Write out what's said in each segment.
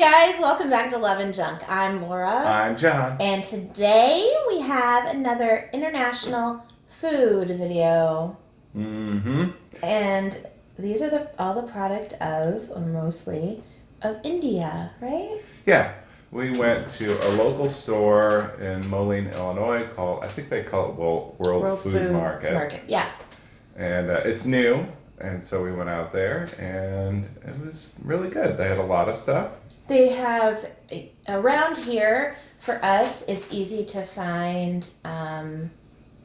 guys, welcome back to Love and Junk. I'm Laura. I'm John. And today we have another international food video. Mm-hmm. And these are all the product of, or mostly, of India, right? Yeah. We went to a local store in Moline, Illinois I think they call it World Food Market. Yeah. And it's new. And so we went out there and it was really good. They had a lot of stuff. They have, around here, for us, it's easy to find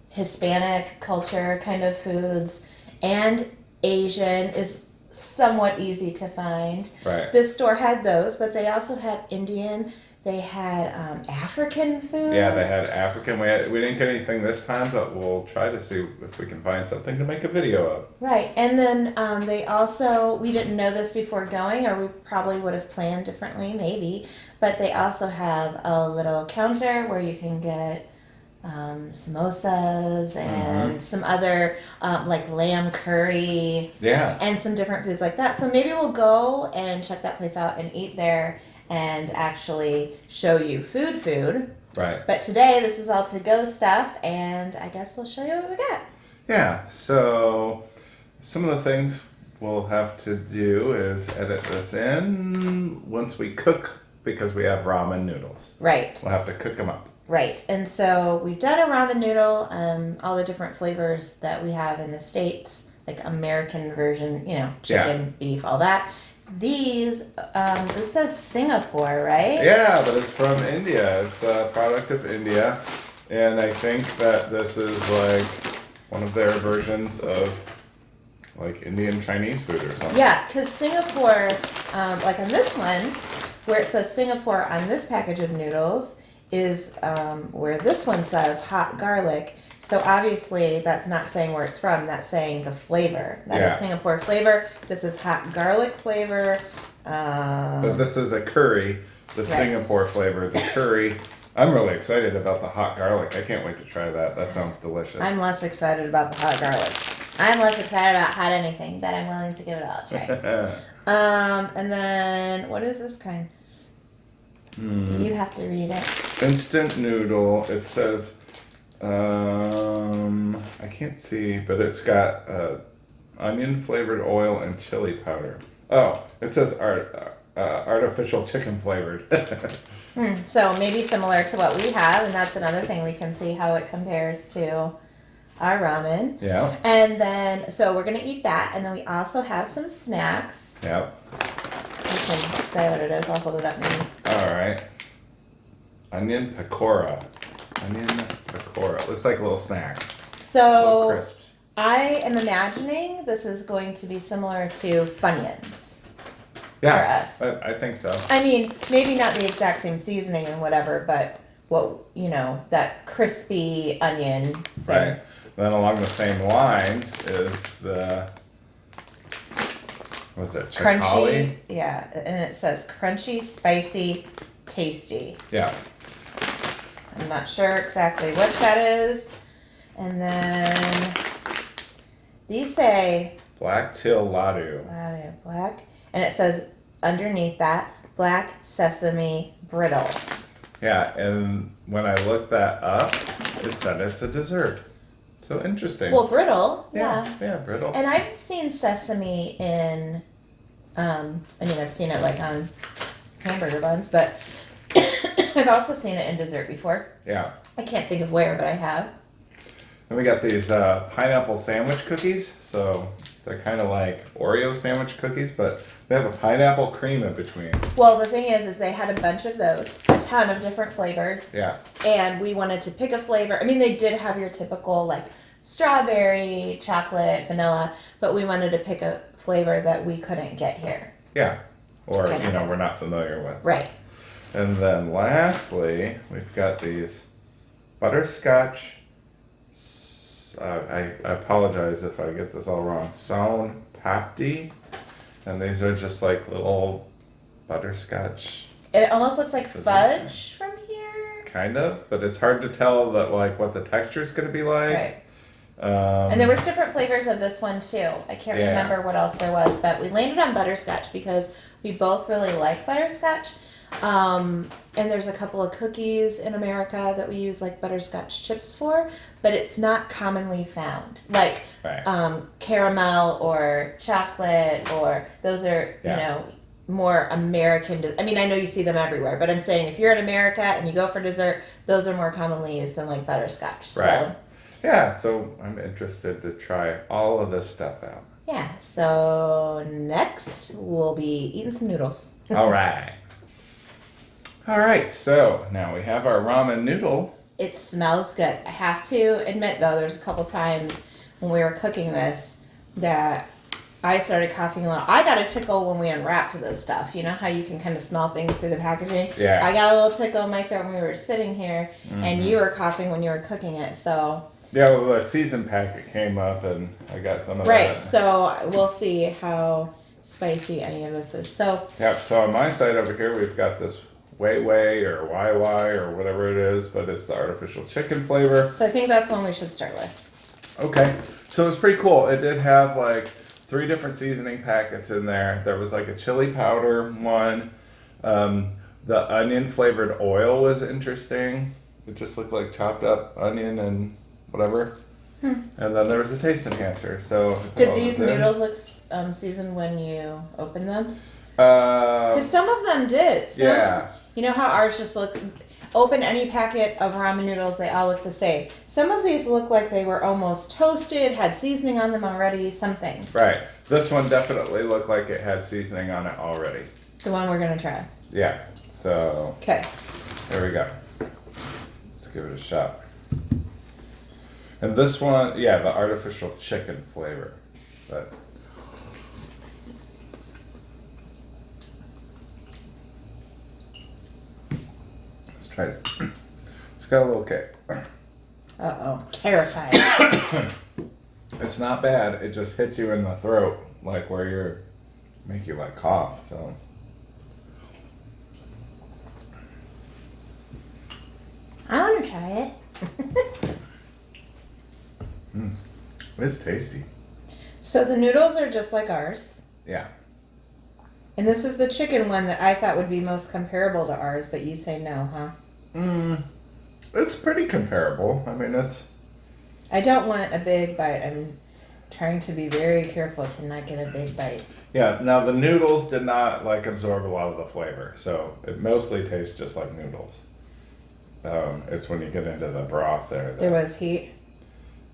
Hispanic culture kind of foods, and Asian is somewhat easy to find. Right. This store had those, but they also had Indian. They had African foods. Yeah, they had African. We didn't get anything this time, but we'll try to see if we can find something to make a video of. Right, and then they also, we didn't know this before going, or we probably would have planned differently, maybe, but they also have a little counter where you can get samosas and some other like lamb curry. Yeah. And some different foods like that. So maybe we'll go and check that place out and eat there and actually show you food. Right. But today, this is all to-go stuff, and I guess we'll show you what we got. Yeah, so some of the things we'll have to do is edit this in once we cook, because we have ramen noodles. Right. We'll have to cook them up. Right. And so we've done a ramen noodle, all the different flavors that we have in the States, like American version, chicken, beef, all that. These, this says Singapore, right? Yeah, but it's from India. It's a product of India. And I think that this is like one of their versions of like Indian Chinese food or something. Yeah, because Singapore, like on this one, where it says Singapore on this package of noodles, is where this one says hot garlic. So obviously that's not saying where it's from. That's saying the flavor. That is Singapore flavor. This is hot garlic flavor. But this is a curry. The Singapore flavor is a curry. I'm really excited about the hot garlic. I can't wait to try that. That sounds delicious. I'm less excited about the hot garlic. I'm less excited about hot anything, but I'm willing to give it all a try. And then, what is this kind? You have to read it. Instant noodle. It says, I can't see, but it's got onion flavored oil and chili powder. Oh, it says artificial chicken flavored. So maybe similar to what we have, and that's another thing we can see how it compares to our ramen. Yeah. And then, so we're going to eat that, and then we also have some snacks. Yeah. You can say what it is. I'll hold it up and All right. Onion Pakora. It looks like a little snack. So, Little crisps. I am imagining this is going to be similar to Funyuns. Yeah, for us. I think so. I mean, maybe not the exact same seasoning and whatever, but that crispy onion thing. Right. Then along the same lines is the, what's it, Crunchy. chakali? Yeah, and it says crunchy, spicy, tasty. Yeah. I'm not sure exactly what that is. And then these say Black till ladu. black, and it says underneath that black sesame brittle. Yeah, and when I looked that up, it said it's a dessert. So interesting. Well, brittle, yeah. Yeah, brittle. And I've seen sesame in, I've seen it like on hamburger buns, but I've also seen it in dessert before. Yeah. I can't think of where, but I have. And we got these pineapple sandwich cookies. So they're kind of like Oreo sandwich cookies, but they have a pineapple cream in between. Well, the thing is they had a bunch of those, a ton of different flavors. Yeah. And we wanted to pick a flavor. I mean, they did have your typical like strawberry, chocolate, vanilla, but we wanted to pick a flavor that we couldn't get here. Yeah. Or, we're not familiar with. Right. And then lastly, we've got these butterscotch, I apologize if I get this all wrong, Son Papdi. And these are just like little butterscotch. It almost looks like fudge from here. Kind of, but it's hard to tell that like what the texture is going to be like. Right. And there was different flavors of this one too. I can't remember what else there was, but we landed on butterscotch because we both really like butterscotch. And there's a couple of cookies in America that we use like butterscotch chips for, but it's not commonly found. Like Right. Caramel or chocolate, or those are, Yeah. you know, more American. I mean, I know you see them everywhere, but I'm saying if you're in America and you go for dessert, those are more commonly used than like butterscotch. Right. So, Yeah, so I'm interested to try all of this stuff out. yeah. So next we'll be eating some noodles. All right. All right, so now we have our ramen noodle. It smells good. I have to admit, though, there's a couple times when we were cooking this that I started coughing a lot. I got a tickle when we unwrapped this stuff. You know how you can kind of smell things through the packaging? Yeah. I got a little tickle in my throat when we were sitting here, and you were coughing when you were cooking it. So Yeah, well, the season packet came up and I got some of right. that. So we'll see how spicy any of this is. So Yep, so on my side over here, we've got this Wei or YY or whatever it is, but it's the artificial chicken flavor. I think that's the one we should start with. Okay, so it's pretty cool. It did have like 3 different seasoning packets in there. There was like a chili powder one. The onion flavored oil was interesting. It just looked like chopped up onion and whatever. And then there was a taste enhancer. So Did these noodles look seasoned when you opened them? Uh, Because some of them did. Some, yeah. You know how ours just look. Open any packet of ramen noodles, they all look the same. Some of these look like they were almost toasted, had seasoning on them already, something. Right. This one definitely looked like it had seasoning on it already. The one we're gonna try. Yeah. So Okay. there we go. Let's give it a shot. And this one, yeah, the artificial chicken flavor. But let's try this. It's got a little kick. Uh-oh. Terrified. It's not bad. It just hits you in the throat, like where you're make you like cough. So I want to try it. it's tasty. So the noodles are just like ours. Yeah. And this is the chicken one that I thought would be most comparable to ours, but you say no, huh? It's pretty comparable. I mean, it's I don't want a big bite. I'm trying to be very careful to not get a big bite. yeah. Now the noodles did not like absorb a lot of the flavor, so it mostly tastes just like noodles. It's when you get into the broth there. There was heat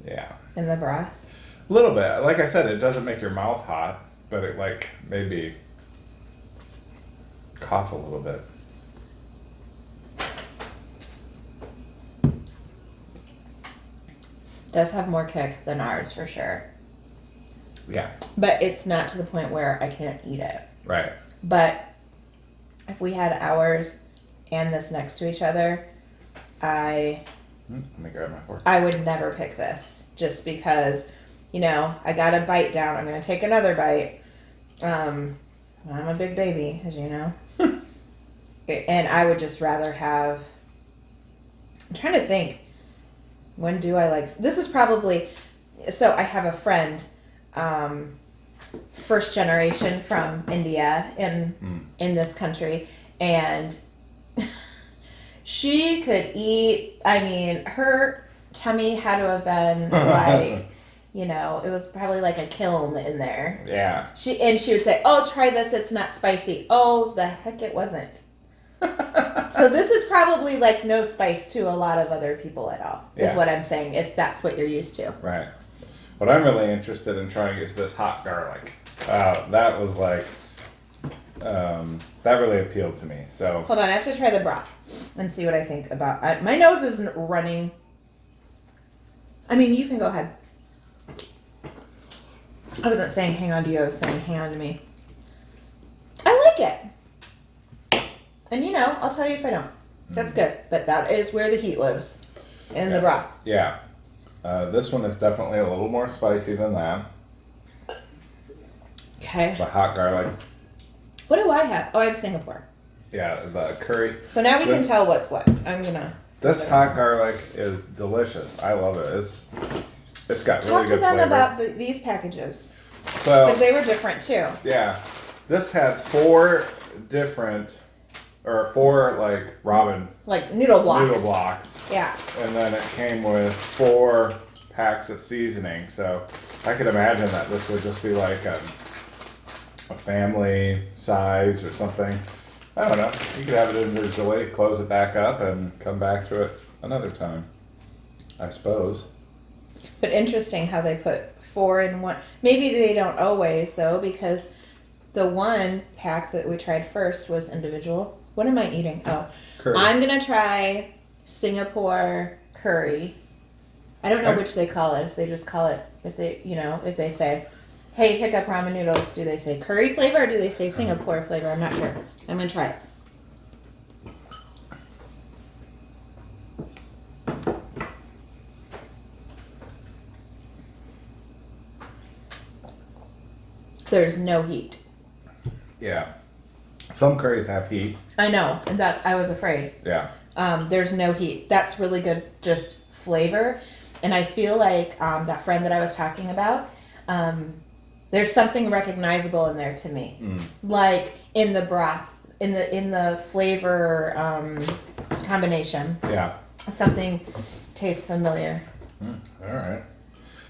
Yeah. in the broth. A little bit. Like I said, it doesn't make your mouth hot, but it like maybe cough a little bit. Does have more kick than ours for sure. Yeah. But it's not to the point where I can't eat it. Right. But if we had ours and this next to each other, Let me grab my fork. I would never pick this just because, you know, I got a bite down. I'm going to take another bite. I'm a big baby, as you know. And I would just rather have. I'm trying to think. When do I like. This is probably. So I have a friend, first generation from India in this country. And she could eat. I mean, her tummy had to have been like. You know, it was probably like a kiln in there. Yeah. She would say, "Oh, try this. It's not spicy." Oh, the heck, it wasn't. So this is probably like no spice to a lot of other people at all. Is Yeah. what I'm saying. If that's what you're used to. Right. What I'm really interested in trying is this hot garlic. That was like, that really appealed to me. So Hold on, I have to try the broth and see what I think about. My nose isn't running. I mean, you can go ahead. I wasn't saying hang on to you. I was saying hang on to me. I like it. And you know, I'll tell you if I don't. That's good. But that is where the heat lives. In the broth. yeah, this one is definitely a little more spicy than that. Okay. The hot garlic. What do I have? Oh, I have Singapore. Yeah, the curry. So now we can This- tell what's what. I'm gonna. This hot garlic is delicious. I love it. It's got really Talk to good them flavor. about these packages So because they were different too. yeah, this had 4 different or 4 like ramen Like noodle blocks. noodle blocks. Yeah. And then it came with 4 packs of seasoning. So I could imagine that this would just be like a family size or something. I don't know. You could have it individually, close it back up, and come back to it another time, I suppose. But interesting how they put 4 in one. Maybe they don't always, though, because the one pack that we tried first was individual. What am I eating? Oh, Curry. I'm going to try Singapore curry. I don't know Okay. which they call it. If they just call it, if they say, hey, pick up ramen noodles, do they say curry flavor or do they say Singapore flavor? I'm not sure. I'm going to try it. There's no heat. Yeah. Some curries have heat. I know, and I was afraid. Yeah. There's no heat. That's really good, just flavor. And I feel like that friend that I was talking about, there's something recognizable in there to me, like in the broth, in the flavor combination. Yeah. Something tastes familiar. All right.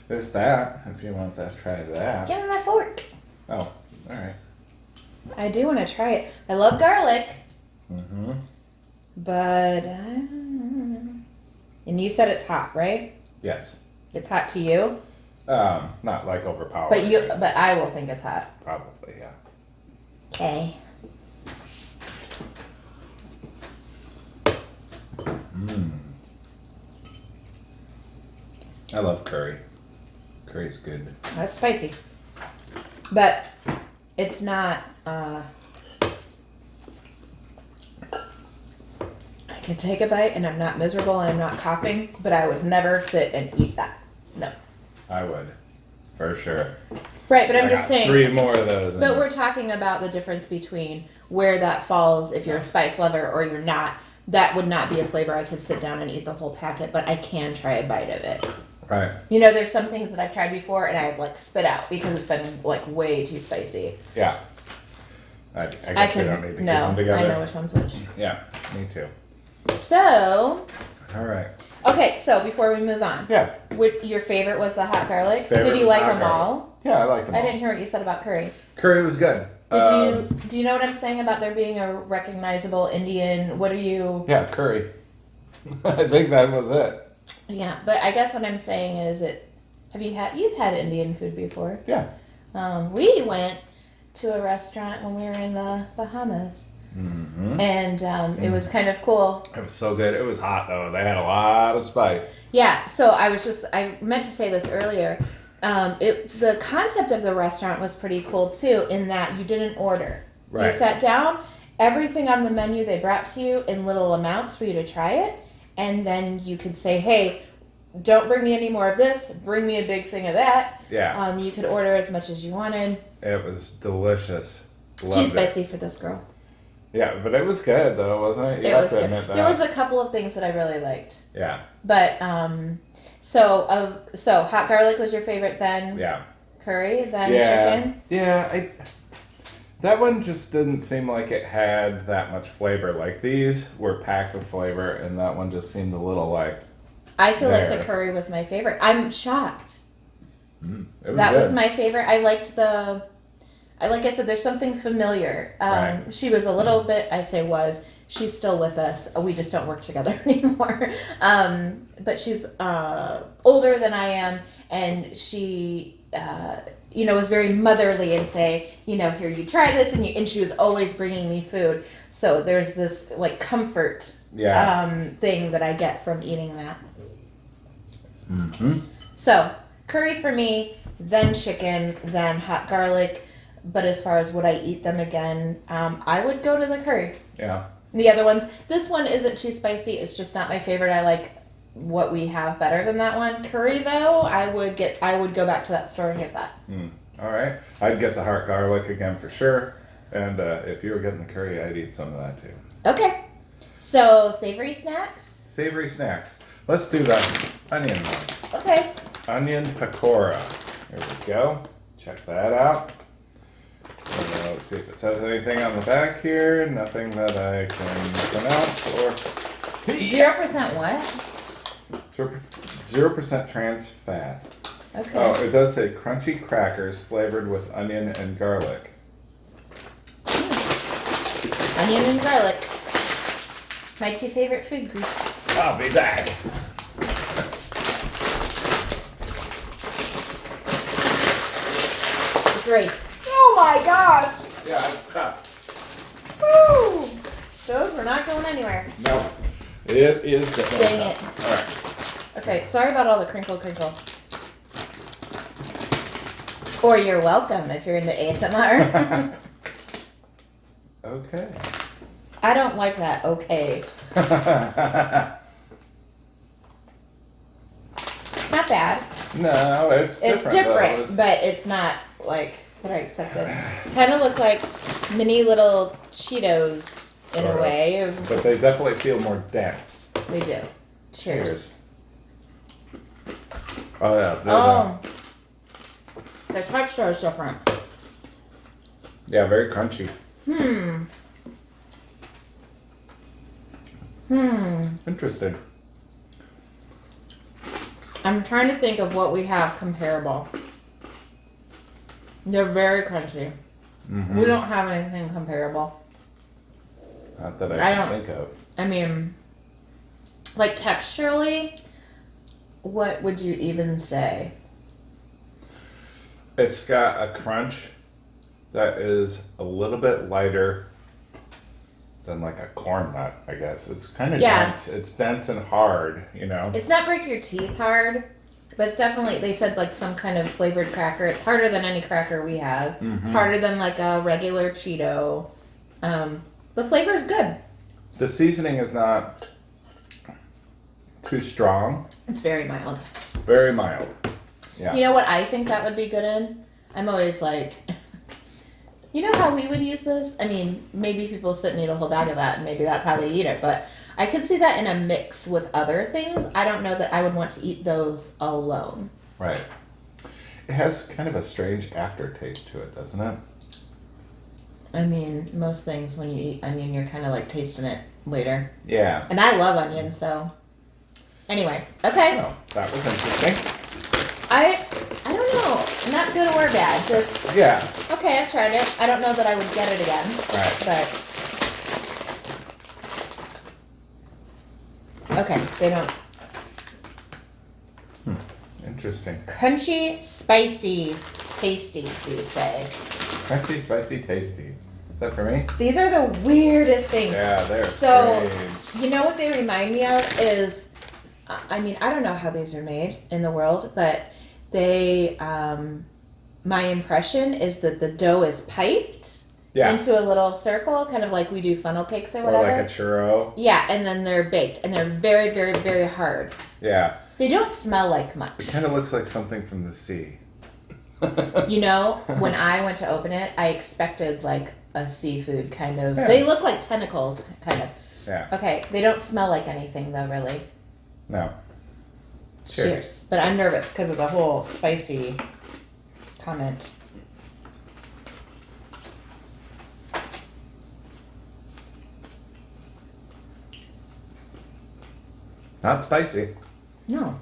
There's that. If you want to try that. Give me my fork. Oh, all right. I do want to try it. I love garlic, Mm-hmm. but and you said it's hot, right? Yes. It's hot to you, Not like overpowering. but I will think it's hot. Probably, yeah. Okay. I love curry. Curry's good. That's spicy. But it's not, I can take a bite and I'm not miserable and I'm not coughing, but I would never sit and eat that. No. I would, for sure. Right, but I'm I just got saying. 3 more of those. But we're talking about the difference between where that falls if you're a spice lover or you're not. That would not be a flavor I could sit down and eat the whole packet, but I can try a bite of it. Right. You know, there's some things that I've tried before and I've like spit out because it's been like way too spicy. Yeah. I guess we don't need to keep them together. I know which one's which. Yeah, me too. So, All right. okay, so before we move on, Yeah. your favorite was the hot garlic. Favorite Did you was like hot them garlic. all? Yeah, I like them all. I didn't hear what you said about curry. Curry was good. Do you know what I'm saying about there being a recognizable Indian? What are you? Yeah, curry. I think that was it. Yeah, but I guess what I'm saying is you've had Indian food before? Yeah. We went to a restaurant when we were in the Bahamas. Mm-hmm. And it was kind of cool. It was so good. It was hot though. They had a lot of spice. Yeah, so I meant to say this earlier. The concept of the restaurant was pretty cool too, in that you didn't order. Right. You sat down, everything on the menu they brought to you in little amounts for you to try it, and then you could say, hey, don't bring me any more of this, bring me a big thing of that. Yeah. You could order as much as you wanted. It was delicious. Too Loved it. spicy for this girl. Yeah, but it was good though, wasn't it? You It have was to good. admit that. There was a couple of things that I really liked. Yeah. But so hot garlic was your favorite, then Yeah. curry, then Yeah. chicken. Yeah. That one just didn't seem like it had that much flavor. Like these were packed with flavor, and that one just seemed a little like. I feel like the There. curry was my favorite. I'm shocked. It was That good. was my favorite. I liked like I said, there's something familiar. Right. She was a little bit, she's still with us. We just don't work together anymore. But she's older than I am, and she, was very motherly and say, here, you try this, and she was always bringing me food. So there's this like comfort thing that I get from eating that. Mm-hmm. So curry for me, then chicken, then hot garlic. But as far as would I eat them again, I would go to the curry. Yeah. The other ones, this one isn't too spicy. It's just not my favorite. I like what we have better than that one. Curry though, I would go back to that store and get that. All right. I'd get the hot garlic again for sure. And if you were getting the curry, I'd eat some of that too. Okay. So savory snacks. Savory snacks. Let's do the onion one. Okay. Onion pakora. Here we go. Check that out. So Let's see if it says anything on the back here. Nothing that I can pronounce or. 0% what? 0% trans fat. Okay. Oh, it does say crunchy crackers flavored with onion and garlic. Onion and garlic. My 2 favorite food groups. I'll be back. It's rice. Oh my gosh! Yeah, it's tough. Woo! Those were not going anywhere. No, it is definitely Dang it. tough. All right. Okay, sorry about all the crinkle. Or you're welcome if you're into ASMR. Okay. I don't like that. Okay. It's not bad. No, it's different. It's different, though. but it's not like what I expected. Kind of look like mini little Cheetos in Sort a of. way. But they definitely feel more dense. They do. Cheers. Oh yeah. Oh. The texture is different. Yeah, very crunchy. Interesting. I'm trying to think of what we have comparable. They're very crunchy. Mm-hmm. We don't have anything comparable. Not that I I can don't- think of. I mean, like texturally, what would you even say? It's got a crunch that is a little bit lighter than like a corn nut, I guess. It's kind of Yeah. dense. It's dense and hard, you know? It's not break your teeth hard, but it's definitely, they said like some kind of flavored cracker. It's harder than any cracker we have. It's harder than like a regular Cheeto. The flavor is good. The seasoning is not too strong. It's very mild. Very mild. Yeah. You know what I think that would be good in? I'm always like, you know how we would use this? I mean, maybe people sit and eat a whole bag of that, and maybe that's how they eat it, but I could see that in a mix with other things. I don't know that I would want to eat those alone. Right. It has kind of a strange aftertaste to it, doesn't it? I mean, most things when you eat onion, you're kind of like tasting it later. Yeah. And I love onion, so. Anyway, okay. Well, that was interesting. I don't know. Not good or bad. Just, Yeah. okay, I've tried it. I don't know that I would get it again. Right. But. Okay, they don't. Interesting. Crunchy, spicy, tasty, you say. Crunchy, spicy, tasty. Is that for me? These are the weirdest things. Yeah, they're So, strange. you know what they remind me of is, I mean, I don't know how these are made in the world, but they, my impression is that the dough is piped Yeah. into a little circle, kind of like we do funnel cakes or Or whatever. like a churro. Yeah, and then they're baked, and they're very, very, very hard. Yeah. They don't smell like It much. kind of looks like something from the sea. You know, when I went to open it, I expected like a seafood kind of. Yeah. They look like tentacles, kind of. Yeah. Okay, they don't smell like anything though, really. No. Cheers. But I'm nervous because of the whole spicy comment. Not spicy. No.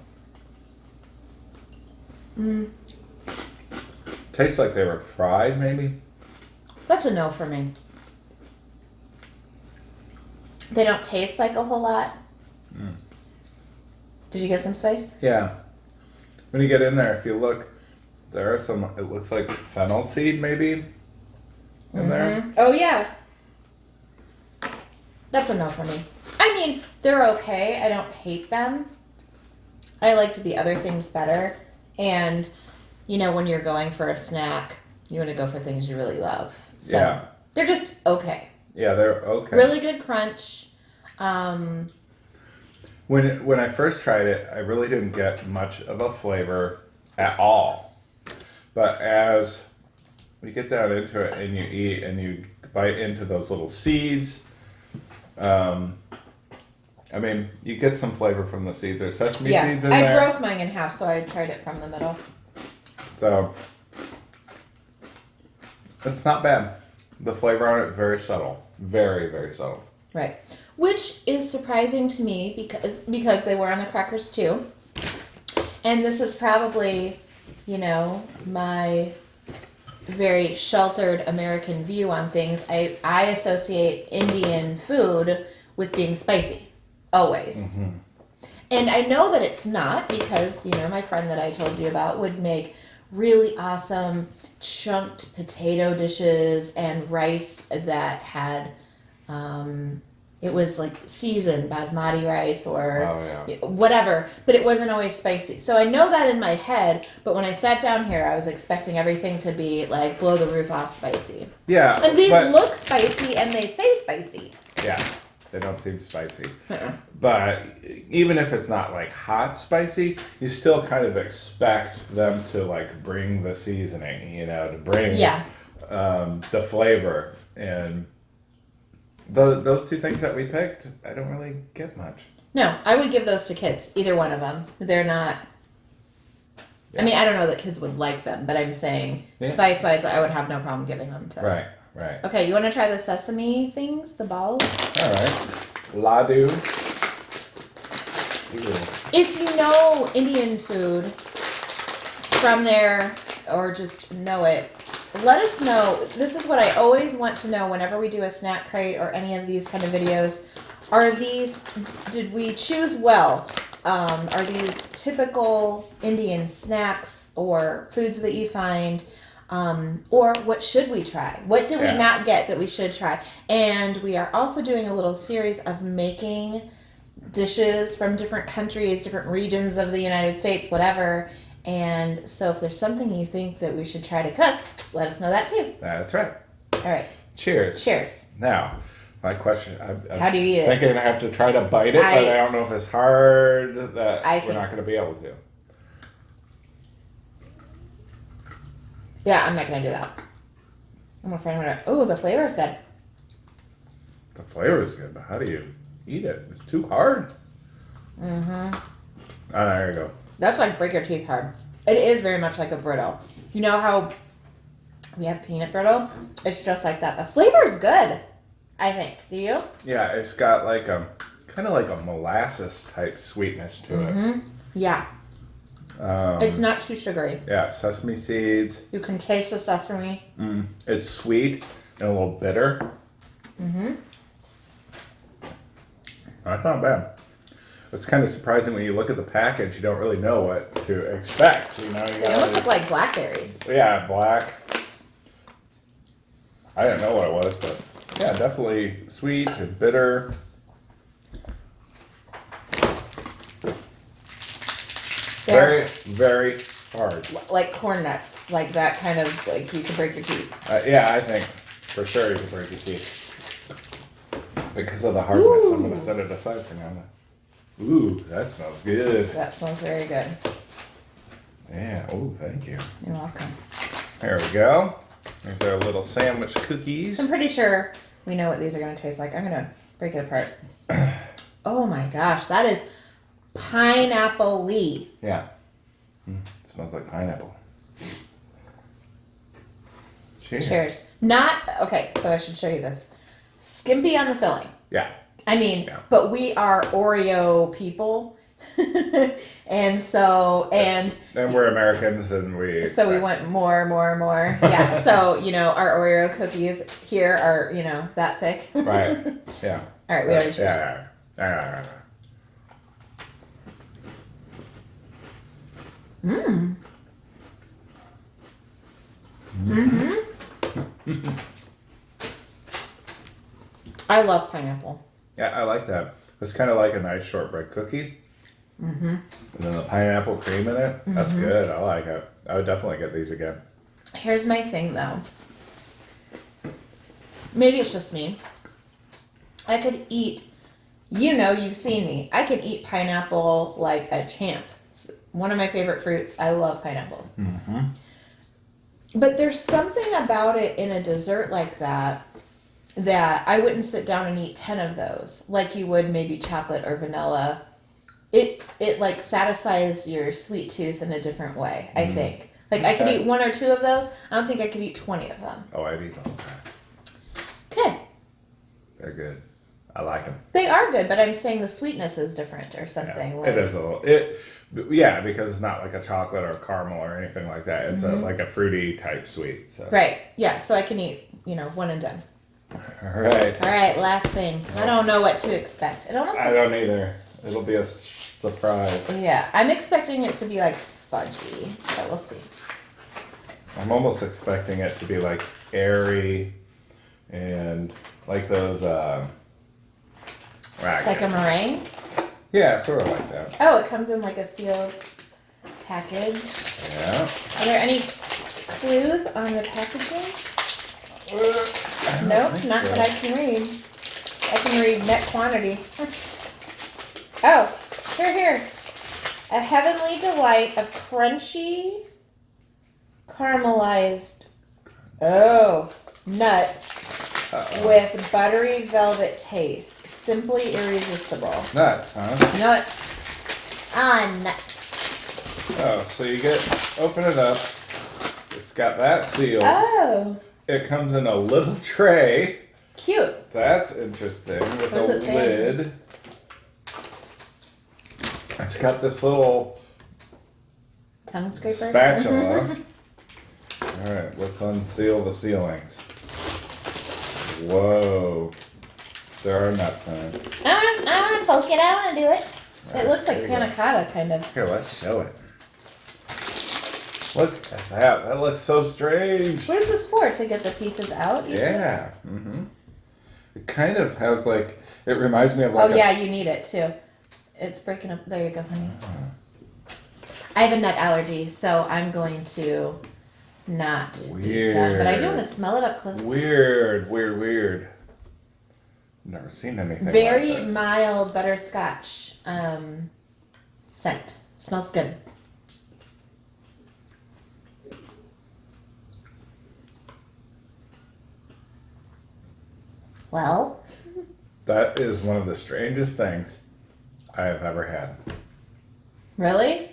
Tastes like they were fried, maybe. That's a no for me. They don't taste like a whole lot. Did you get some spice? Yeah. When you get in there, if you look, there are some, it looks like fennel seed maybe in there. Oh, yeah. That's a no for me. I mean, they're okay. I don't hate them. I liked the other things better. And, you know, when you're going for a snack, you want to go for things you really love. So Yeah. they're just okay. Yeah, they're okay. Really good crunch. When I first tried it, I really didn't get much of a flavor at all. But as we get down into it and you eat and you bite into those little seeds, I mean, you get some flavor from the seeds. There's sesame seeds in I there. broke mine in half, so I tried it from the middle. So it's not bad. The flavor on it, very subtle. Very, very subtle. Right. Which is surprising to me because they were on the crackers too. And this is probably, my very sheltered American view on things. I associate Indian food with being spicy. Always. Mm-hmm. And I know that it's not because, my friend that I told you about would make really awesome chunked potato dishes and rice that had, it was like seasoned basmati rice or whatever, but it wasn't always spicy. So I know that in my head, but when I sat down here, I was expecting everything to be like blow the roof off spicy. Yeah. And these look spicy and they say spicy. Yeah. They don't seem spicy. Uh-uh. But even if it's not like hot spicy, you still kind of expect them to like bring the seasoning, to bring the flavor. And those two things that we picked, I don't really get much. No, I would give those to kids. Either one of them. They're not... Yeah. I mean, I don't know that kids would like them, but I'm saying spice-wise, I would have no problem giving them to them. Right. Okay, you want to try the sesame things, the balls? All right. Ladu. If you know Indian food from there or just know it, let us know. This is what I always want to know whenever we do a snack crate or any of these kind of videos. Did we choose well? Are these typical Indian snacks or foods that you find? Or what should we try? What did we not get that we should try? And we are also doing a little series of making dishes from different countries, different regions of the United States, whatever. And so if there's something you think that we should try to cook, let us know that too. That's right. All right. Cheers. Now, my question. How do you eat it? I'm thinking I have to try to bite it, but I don't know if it's hard that we're not going to be able to. Yeah, I'm not going to do that. I'm afraid I'm going to... Oh, the flavor is good. The flavor is good, but how do you eat it? It's too hard. Mm-hmm. Oh, there you go. That's like break your teeth hard. It is very much like a brittle. You know how we have peanut brittle? It's just like that. The flavor is good, I think. Do you? Yeah, it's got like kind of like a molasses type sweetness to it. Yeah. It's not too sugary. Yeah, sesame seeds. You can taste the sesame. It's sweet and a little bitter. That's not bad. It's kind of surprising when you look at the package, you don't really know what to expect. They almost look like blackberries. Yeah, black. I didn't know what it was, but yeah, definitely sweet and bitter. Very, very hard. Like corn nuts. Like that kind of, like you can break your teeth. Yeah, I think for sure you can break your teeth. Because of the hardness, I'm going to set it aside for now. Ooh, that smells good. That smells very good. Yeah, oh, thank you. You're welcome. There we go. There's our little sandwich cookies. I'm pretty sure we know what these are going to taste like. I'm going to break it apart. Oh my gosh, that is pineapple-y. Yeah. It smells like pineapple. Cheers. Okay, so I should show you this. Skimpy on the filling. Yeah. I mean, but we are Oreo people. And we're Americans and we want more. Yeah. So, our Oreo cookies here are, that thick. Right. Yeah. All right, we already cheers. Yeah. All right. I love pineapple. Yeah, I like that. It's kind of like a nice shortbread cookie. And then the pineapple cream in it. That's good. I like it. I would definitely get these again. Here's my thing, though. Maybe it's just me. I could eat, you've seen me. I could eat pineapple like a champ. It's one of my favorite fruits. I love pineapples. But there's something about it in a dessert like that I wouldn't sit down and eat 10 of those like you would maybe chocolate or vanilla. It like satisfies your sweet tooth in a different way, I think. Like I could eat 1 or 2 of those. I don't think I could eat 20 of them. Oh, I'd eat the whole They're good. I like them. They are good, but I'm saying the sweetness is different or something. Yeah, it is a little. Yeah, because it's not like a chocolate or caramel or anything like that. It's like a fruity type sweet. So. Right. Yeah. So I can eat, one and done. All right. All right. Last thing. I don't know what to expect. It almost. I don't either. It'll be a surprise. Yeah, I'm expecting it to be like fudgy, but we'll see. I'm almost expecting it to be like airy, and like those. Like a meringue. Yeah, sort of like that. Oh, it comes in like a sealed package. Yeah. Are there any clues on the packaging? Nope, not that I can read. I can read net quantity. Oh, here. A heavenly delight of crunchy, caramelized, nuts with buttery velvet taste. Simply irresistible. Nuts, huh? Nuts. Nuts. Oh, so open it up. It's got that sealed. Oh. It comes in a little tray. Cute. That's interesting. With What does it a say? lid. It's got this little Tongue scraper? spatula. Alright, let's unseal the sealings. Whoa. There are nuts in it. I want to poke it. I want to do it. Right, It looks like there you panna cotta, kind of. Here, let's show it. Look at that. That looks so strange. What is this for? To get the pieces out? You think? Yeah. Mm-hmm. It kind of has like, it reminds me of Oh, like yeah, you need it too. It's breaking up. There you go, honey. I have a nut allergy, so I'm going to not eat that. But I do want to smell it up close. Weird. Never seen anything Very like this. mild butterscotch scent. Smells good. Well, That is one of the strangest things I have ever had. really?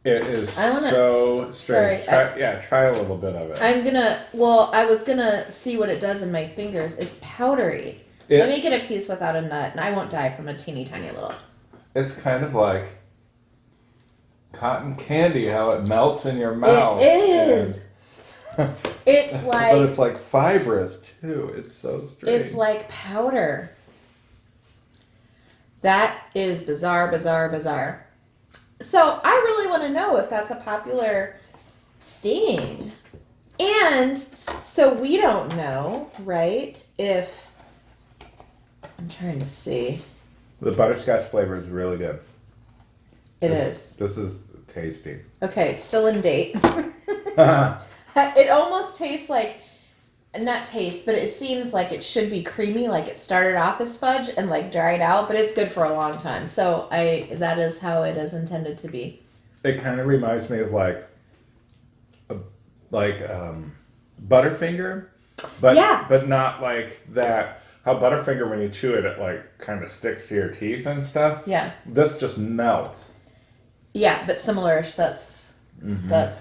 It is I wanna- so strange. Sorry, Try a little bit of it. I was gonna see what it does in my fingers. It's powdery. Let me get a piece without a nut, and I won't die from a teeny tiny little. It's kind of like cotton candy, how it melts in your mouth. It is. It's like. But it's like fibrous too. It's so strange. It's like powder. That is bizarre. So I really want to know if that's a popular thing. And so we don't know, right? If I'm trying to see. The butterscotch flavor is really good. This is tasty. Okay, it's still in date. It almost tastes like, not taste, but it seems like it should be creamy, like it started off as fudge and like dried out, but it's good for a long time. So that is how it is intended to be. It kind of reminds me of Butterfinger, but not like that. How Butterfinger, when you chew it, it like kind of sticks to your teeth and stuff. Yeah. This just melts. Yeah, but similar-ish. That's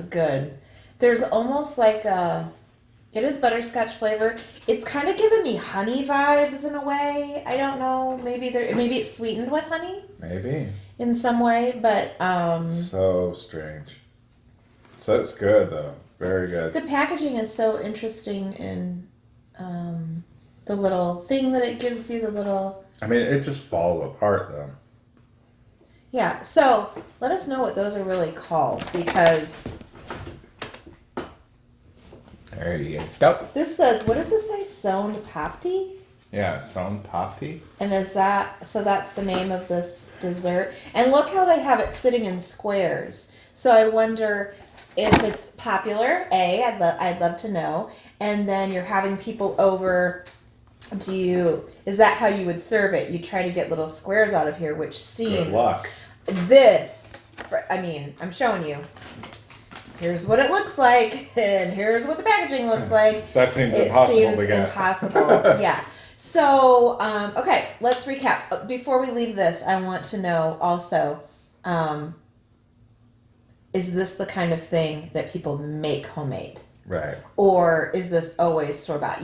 good. There's almost like it is butterscotch flavor. It's kind of giving me honey vibes in a way. I don't know. Maybe it's sweetened with honey. Maybe. In some way, but so strange. So it's good though. Very good. the packaging is so interesting in the little thing that it gives you, the little. I mean, it just falls apart though. Yeah. So let us know what those are really called, because There you go. this says, what does this say? Soned Popti? Yeah, Son Popti. And that's the name of this dessert. And look how they have it sitting in squares. So I wonder if it's popular. I'd love to know. And then you're having people over. Is that how you would serve it? You try to get little squares out of here, which seems. Good luck. I'm showing you. Here's what it looks like, and here's what the packaging looks like. That seems impossible to get. Impossible, yeah. So, okay, let's recap. Before we leave this, I want to know also, is this the kind of thing that people make homemade? Right. Or is this always store-bought?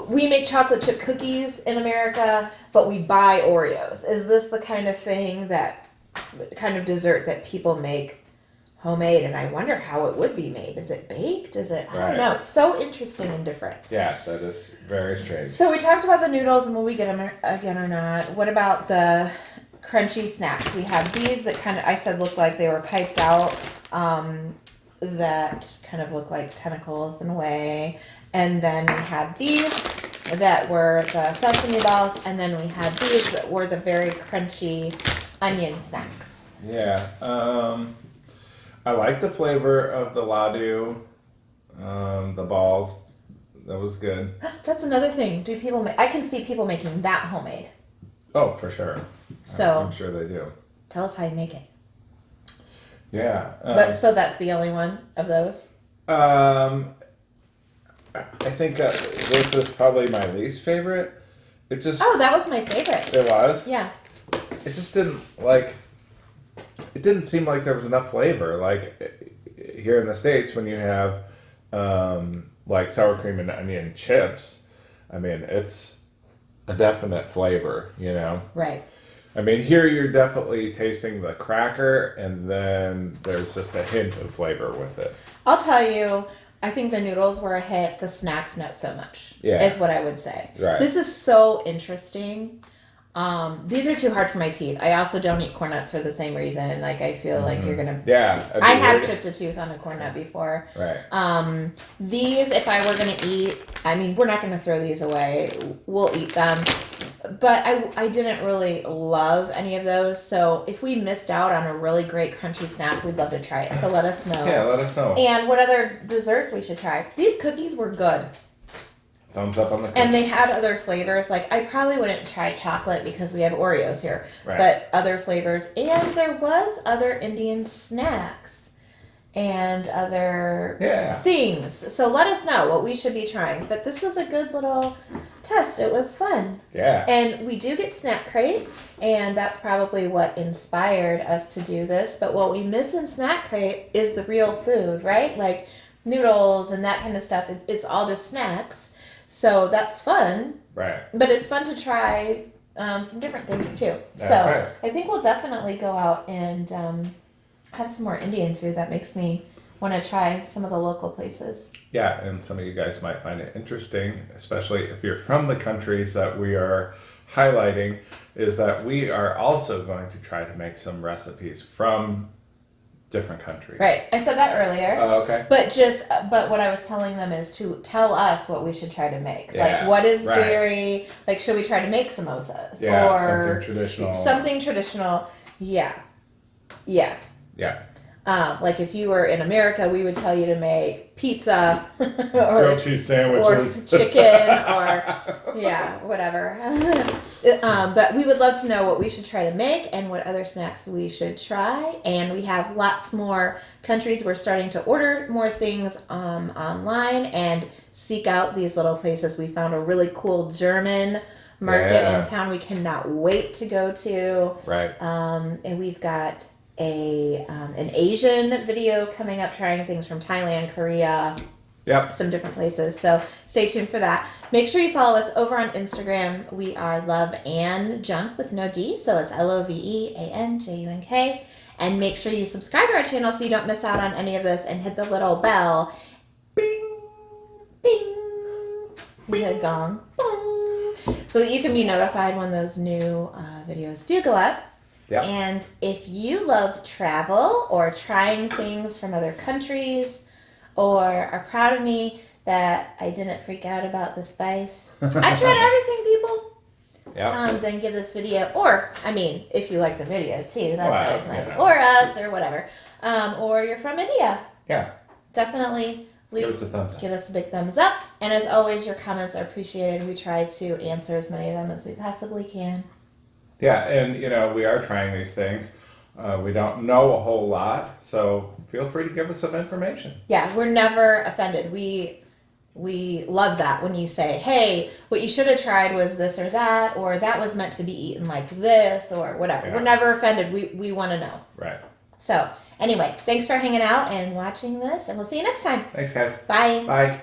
we make chocolate chip cookies in America, but we buy Oreos. Is this the kind of thing kind of dessert that people make homemade? And I wonder how it would be made. Is it baked? I don't know. It's so interesting and different. Yeah, that is very strange. So we talked about the noodles and will we get them again or not? What about the crunchy snacks? We have these that kind of, I said, look like they were piped out, that kind of look like tentacles in a way. And then we had these that were the sesame balls, and then we had these that were the very crunchy onion snacks. Yeah. I like the flavor of the ladu, the balls. That was good. That's another thing. I can see people making that homemade. Oh, for sure. So I'm sure they do. Tell us how you make it. Yeah. So that's the only one of those? I think this is probably my least favorite. It just... Oh, that was my favorite. It was? Yeah. It just didn't, it didn't seem like there was enough flavor. Like, here in the States, when you have, sour cream and onion chips, I mean, it's a definite flavor, you know? Right. I mean, here you're definitely tasting the cracker, and then there's just a hint of flavor with it. I'll tell you, I think the noodles were a hit. The snacks, not so much. Yeah. Is what I would say. Right. This is so interesting. These are too hard for my teeth. I also don't eat corn nuts for the same reason. Like, I feel like you're gonna... Yeah. I have chipped a tooth on a corn nut before. Right. These, if I were gonna eat, I mean, we're not gonna throw these away. We'll eat them. But I didn't really love any of those. So if we missed out on a really great crunchy snack, we'd love to try it. So let us know. Yeah, let us know. And what other desserts we should try. These cookies were good. Thumbs up on the cookie. And they had other flavors. Like, I probably wouldn't try chocolate because we have Oreos here. Right. But other flavors. And there was other Indian snacks and other things. So let us know what we should be trying. But this was a good little test. It was fun. Yeah. And we do get Snack Crate, and that's probably what inspired us to do this. But what we miss in Snack Crate is the real food, right? Like noodles and that kind of stuff. It's all just snacks. So that's fun. Right. But it's fun to try some different things too. That's so right. I think we'll definitely go out and have some more Indian food. That makes me want to try some of the local places. Yeah, and some of you guys might find it interesting, especially if you're from the countries that we are highlighting, is that we are also going to try to make some recipes from different countries. Right. I said that earlier. Oh, okay. But what I was telling them is to tell us what we should try to make. Yeah, like, what is right. very, like, should we try to make samosas? Yeah, or something traditional. Something traditional. Yeah. Yeah. Yeah. Like if you were in America, we would tell you to make pizza or grilled cheese sandwiches or chicken or whatever. But we would love to know what we should try to make and what other snacks we should try. And we have lots more countries. We're starting to order more things online and seek out these little places. We found a really cool German market in town we cannot wait to go to. Right. And we've got an Asian video coming up trying things from Thailand, Korea, some different places. So stay tuned for that. Make sure you follow us over on Instagram. We are Love and Junk with no D, so it's LOVEANJUNK. And make sure you subscribe to our channel so you don't miss out on any of this, and hit the little bell. Bing, bing. We hit a gong. Bong. So that you can be notified when those new videos do go up. Yep. And if you love travel or trying things from other countries or are proud of me that I didn't freak out about the spice, I tried everything, people. Yeah. Then give this video, or, I mean, if you like the video too, that's always nice. Yeah. Or us, or whatever. Or you're from India. Yeah. Definitely Give us a thumbs up. Give us a big thumbs up. And as always, your comments are appreciated. We try to answer as many of them as we possibly can. Yeah, and we are trying these things. We don't know a whole lot, so feel free to give us some information. Yeah, we're never offended. We love that when you say, hey, what you should have tried was this or that, or that was meant to be eaten like this, or whatever. Yeah. We're never offended. We want to know. Right. So, anyway, thanks for hanging out and watching this, and we'll see you next time. Thanks, guys. Bye. Bye.